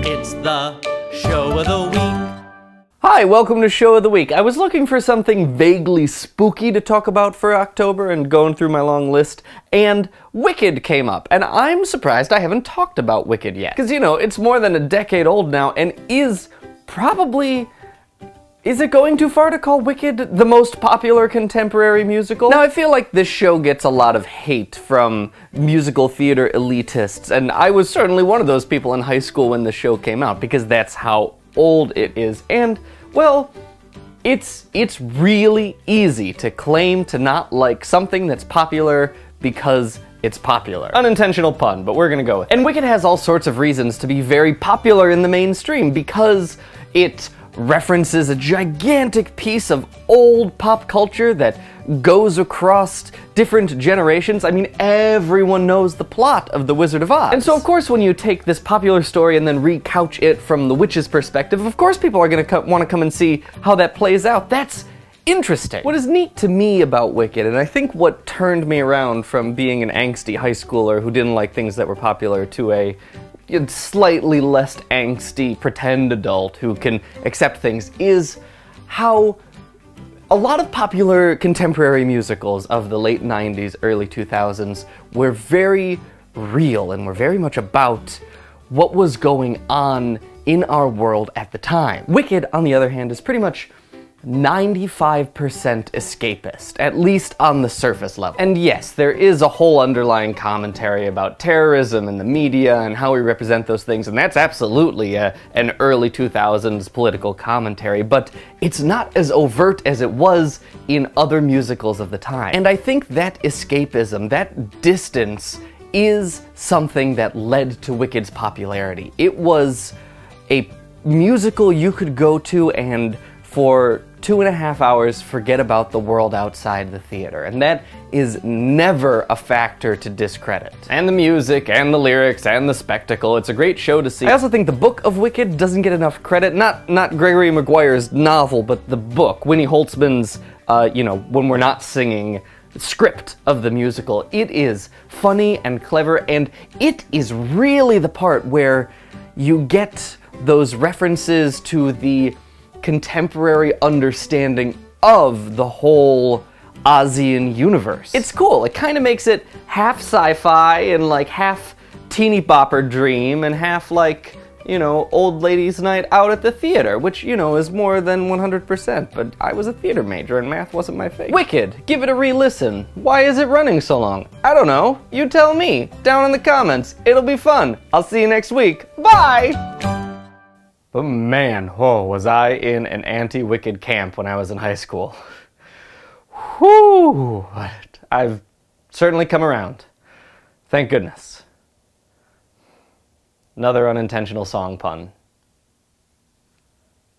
It's the show of the week. Hi, welcome to Show of the Week. I was looking for something vaguely spooky to talk about for October and going through my long list, and Wicked came up. And I'm surprised I haven't talked about Wicked yet. Because, you know, it's more than a decade old now and is probably... Is it going too far to call Wicked the most popular contemporary musical? Now, I feel like this show gets a lot of hate from musical theater elitists, and I was certainly one of those people in high school when the show came out, because that's how old it is. And, well, it's really easy to claim to not like something that's popular because it's popular. Unintentional pun, but we're gonna go with it. And Wicked has all sorts of reasons to be very popular in the mainstream, because it references a gigantic piece of old pop culture that goes across different generations. I mean, everyone knows the plot of The Wizard of Oz. And so, of course, when you take this popular story and then recouch it from the witch's perspective, of course people are gonna want to come and see how that plays out. That's interesting. What is neat to me about Wicked, and I think what turned me around from being an angsty high schooler who didn't like things that were popular to a slightly less angsty pretend adult who can accept things, is how a lot of popular contemporary musicals of the late 90s, early 2000s were very real and were very much about what was going on in our world at the time. Wicked, on the other hand, is pretty much 95% escapist, at least on the surface level. And yes, there is a whole underlying commentary about terrorism and the media and how we represent those things, and that's absolutely an early 2000s political commentary, but it's not as overt as it was in other musicals of the time. And I think that escapism, that distance, is something that led to Wicked's popularity. It was a musical you could go to and for 2.5 hours forget about the world outside the theater, and that is never a factor to discredit. And the music, and the lyrics, and the spectacle, it's a great show to see. I also think the book of Wicked doesn't get enough credit, not Gregory Maguire's novel, but the book, Winnie Holzman's, When We're Not Singing, script of the musical. It is funny and clever, and it is really the part where you get those references to the contemporary understanding of the whole Ozian universe. It's cool. It kind of makes it half sci-fi and like half teeny bopper dream and half like, you know, old ladies' night out at the theater, which, you know, is more than 100%, but I was a theater major and math wasn't my thing. Wicked, give it a re-listen. Why is it running so long? I don't know. You tell me. Down in the comments. It'll be fun. I'll see you next week. Bye! But man, was I in an anti-Wicked camp when I was in high school. Whew! I've certainly come around. Thank goodness. Another unintentional song pun.